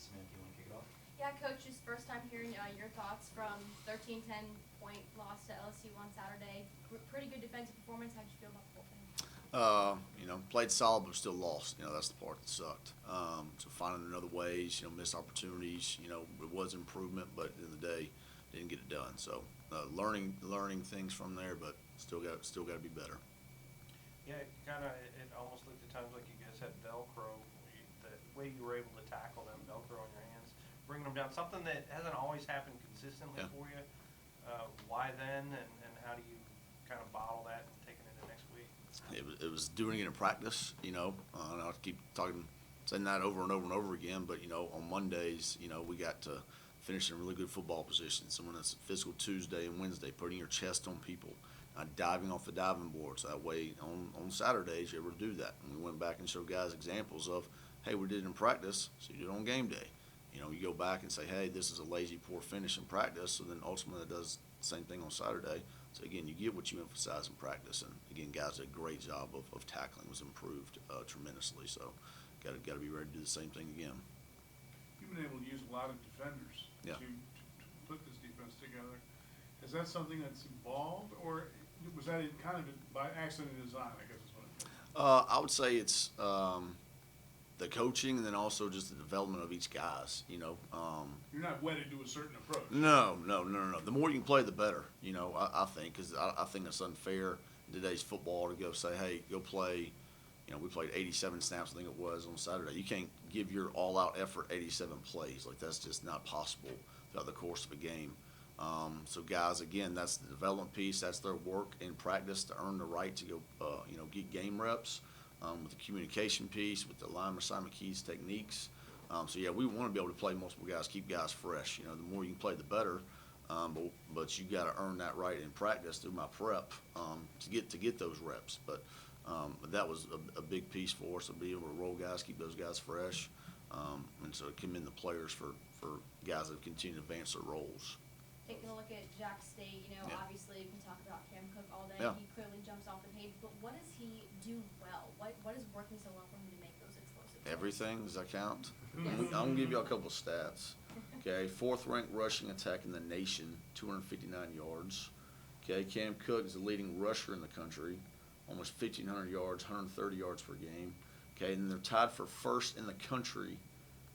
Samantha, you want to kick it off? Yeah, Coach, just first time hearing your thoughts from 13-10 point loss to LSU on Saturday. Pretty good defensive performance. How'd you feel about the whole thing? Played solid but still lost. That's the part that sucked. So finding another ways, missed opportunities. It was improvement, but at the end of the day, didn't get it done. So learning things from there, but still got to be better. Yeah, it almost looked at times like you guys had Velcro. The way you were able to tackle them, Velcro on your hands, bringing them down. Something that hasn't always happened consistently for you. Why then, and how do you kind of bottle that and take it into next week? It was doing it in practice. And I'll keep saying that over and over and over again. But on Mondays, we got to finish in really good football positions. Someone that's physical Tuesday and Wednesday, putting your chest on people, diving off the diving boards. That way, on Saturdays, you're able to do that. And we went back and showed guys examples of, hey, we did it in practice, so you do it on game day. You go back and say, hey, this is a lazy, poor finish in practice. So then ultimately, it does the same thing on Saturday. So again, you get what you emphasize in practice. And again, guys did a great job of tackling. Was improved tremendously. So got to be ready to do the same thing again. You've been able to use a lot of defenders Yeah. to put this defense together. Is that something that's evolved, or was that kind of by accident design, I guess is what it is? I would say it's the coaching and then also just the development of each guys. You're not wedded to a certain approach. No. The more you can play, the better. I think, because I think it's unfair in today's football to go say, hey, go play. We played 87 snaps, I think it was, on Saturday. You can't give your all-out effort 87 plays. Like, that's just not possible throughout the course of a game. So guys, again, that's the development piece. That's their work in practice to earn the right to go, get game reps. With the communication piece, with the line assignment keys, techniques. We want to be able to play multiple guys, keep guys fresh. The more you can play, the better. But you got to earn that right in practice through my prep to get those reps. But that was a big piece for us to be able to roll guys, keep those guys fresh, and so commend the players for guys that continue to advance their roles. Taking a look at Jack State, obviously you can talk about Cam Cook all day. Yeah. He clearly jumps off the page, but what does he do well? What is working so well for him to make those explosive plays? Everything, does that count? Yes. I'm going to give you a couple of stats. Okay, 4th ranked rushing attack in the nation, 259 yards. Okay, Cam Cook is the leading rusher in the country, almost 1,500 yards, 130 yards per game. Okay, and they're tied for first in the country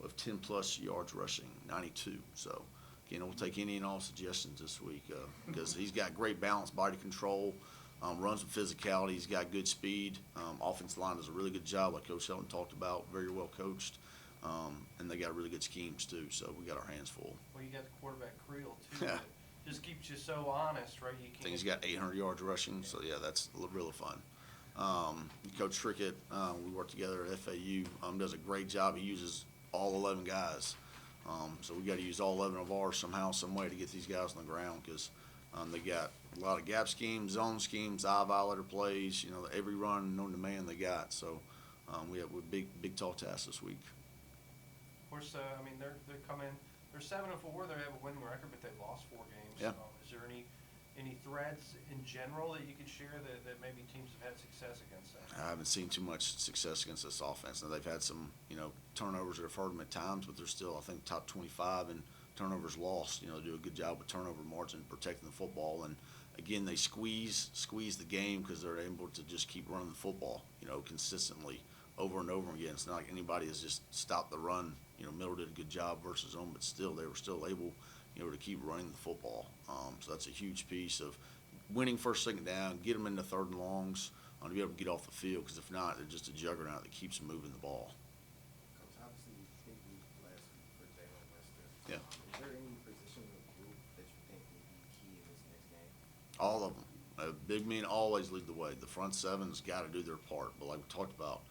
with 10-plus yards rushing, 92. So, again, we'll take any and all suggestions this week because he's got great balance, body control, runs with physicality. He's got good speed. Offensive line does a really good job, like Coach Shelton talked about, very well coached. And they got really good schemes, too, so we got our hands full. Well, you got the quarterback Creel, too. That just keeps you so honest, right? I think he's got 800 yards rushing, so, yeah, that's really fun. Coach Trickett, we work together at FAU, does a great job. He uses all 11 guys. So we got to use all 11 of ours somehow, some way to get these guys on the ground because they got a lot of gap schemes, zone schemes, eye violator plays, every run known to man they got. So we have a big tall task this week. Of course, they're coming. They're 7-4. They have a winning record, but they've lost 4 games. Yeah. Is there any threads in general that you could share that maybe teams have had success against them? I haven't seen too much success against this offense. Now, they've had some, turnovers that have hurt them at times, but they're still, I think, top 25 in turnovers lost. They do a good job with turnover margin, protecting the football. And, again, they squeeze the game because they're able to just keep running the football, consistently over and over again. It's not like anybody has just stopped the run. Middle did a good job versus them, but still, they were still able, to keep running the football. So that's a huge piece of winning first, second down, get them into 3rd and longs, to be able to get off the field, because if not, they're just a juggernaut that keeps moving the ball. Coach, obviously, you think we last week for Jalen Wester. Yeah. Is there any position of group that you think will be key in this next game? All of them. Big men always lead the way. The front seven's got to do their part. But like we talked about,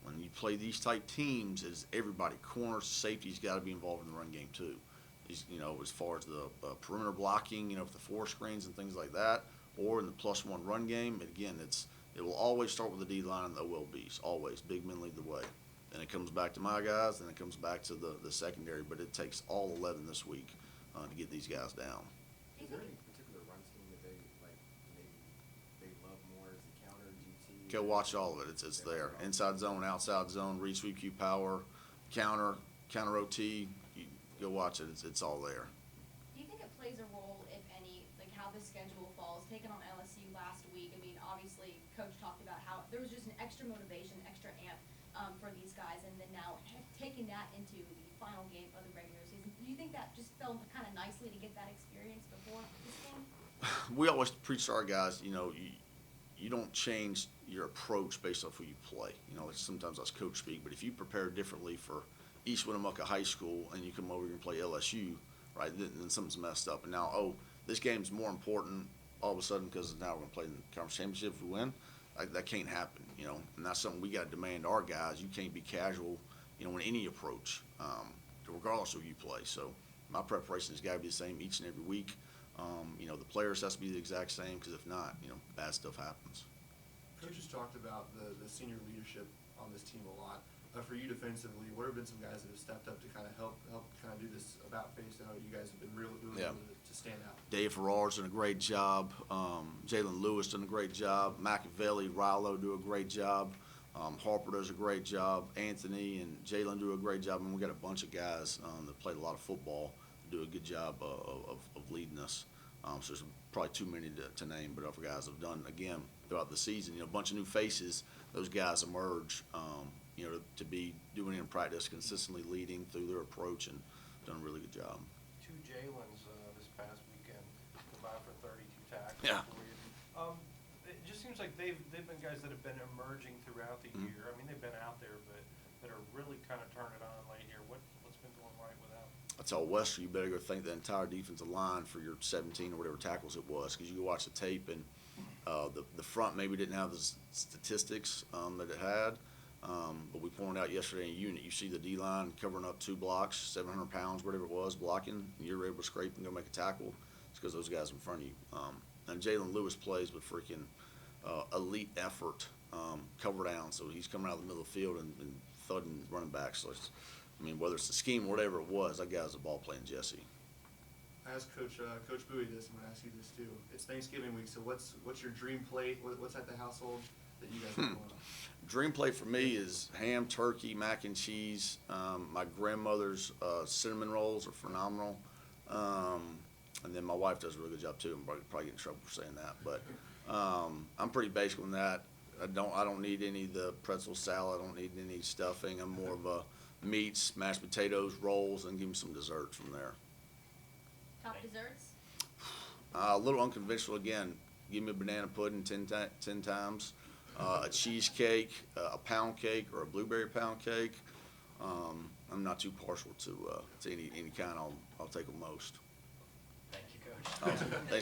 when you play these type teams, is everybody, corners, safety's got to be involved in the run game too. As far as the perimeter blocking, for the 4 screens and things like that, or in the +1 run game. Again, it will always start with the D-line and the OLBs. Always. Big men lead the way. Then it comes back to my guys, then it comes back to the secondary. But it takes all 11 this week to get these guys down. Is there any particular run scheme that maybe they love more? Is it counter, GT? Go watch all of it. It's there. Inside zone, outside zone, read, sweep, Q, power, counter OT. go watch it. It's all there. Do you think it plays a role, if any, like how the schedule falls, taken on LSU last week? I mean, obviously, Coach talked about how there was just an extra motivation, extra amp for these guys, and then now taking that into the final game of the regular season. Do you think that just fell kind of nicely to get that experience before this game? We always preach to our guys, you don't change your approach based off who you play. It's sometimes that's coach speak, but if you prepare differently for East Winnemucca High School and you come over here and play LSU, right, then something's messed up. And now, this game's more important all of a sudden because now we're going to play in the conference championship if we win. That can't happen, and that's something we got to demand our guys. You can't be casual, in any approach, regardless of who you play. So my preparation has got to be the same each and every week. The players has to be the exact same because if not, bad stuff happens. Coach has talked about the senior leadership on this team a lot. For you defensively, what have been some guys that have stepped up to kind of help kind of do this about face? I know you guys have been really able to stand out. Dave Farrar's done a great job. Jalen Lewis done a great job. Machiavelli, Rilo do a great job. Harper does a great job. Anthony and Jalen do a great job. And we got a bunch of guys that played a lot of football, do a good job of leading us. So there's probably too many to name, but other guys have done, again, throughout the season, a bunch of new faces. Those guys emerge, to be doing it in practice, consistently leading through their approach and done a really good job. 2 Jalen's this past weekend, combined for 32 tackles. Yeah. It just seems like they've been guys that have been emerging throughout the year. I mean, they've been out there, but that are really kind of turning it on late here. What's been going right with them? I tell Wester, you better go thank the entire defensive line for your 17 or whatever tackles it was, because you go watch the tape and the front maybe didn't have the statistics that it had, but we pointed out yesterday in unit, you see the D-line covering up 2 blocks, 700 pounds, whatever it was, blocking, and you're able to scrape and go make a tackle. It's because those guys in front of you. And Jalen Lewis plays with freaking elite effort, cover down, so he's coming out of the middle of the field and thudding running back. So whether it's the scheme or whatever it was, that guy's a ball playing Jesse. I asked Coach Bowie this. I'm going to ask you this too. It's Thanksgiving week, so what's your dream plate? What's at the household that you guys have going on? Dream plate for me is ham, turkey, mac and cheese. My grandmother's cinnamon rolls are phenomenal. And then my wife does a really good job too. I'm probably get in trouble for saying that, but I'm pretty basic on that. I don't need any of the pretzel salad. I don't need any stuffing. I'm more of a meats, mashed potatoes, rolls, and give me some desserts from there. Top desserts? A little unconventional again. Give me a banana pudding 10 times, a cheesecake, a pound cake, or a blueberry pound cake. I'm not too partial to any kind. I'll take them most. Thank you, Coach. Thanks.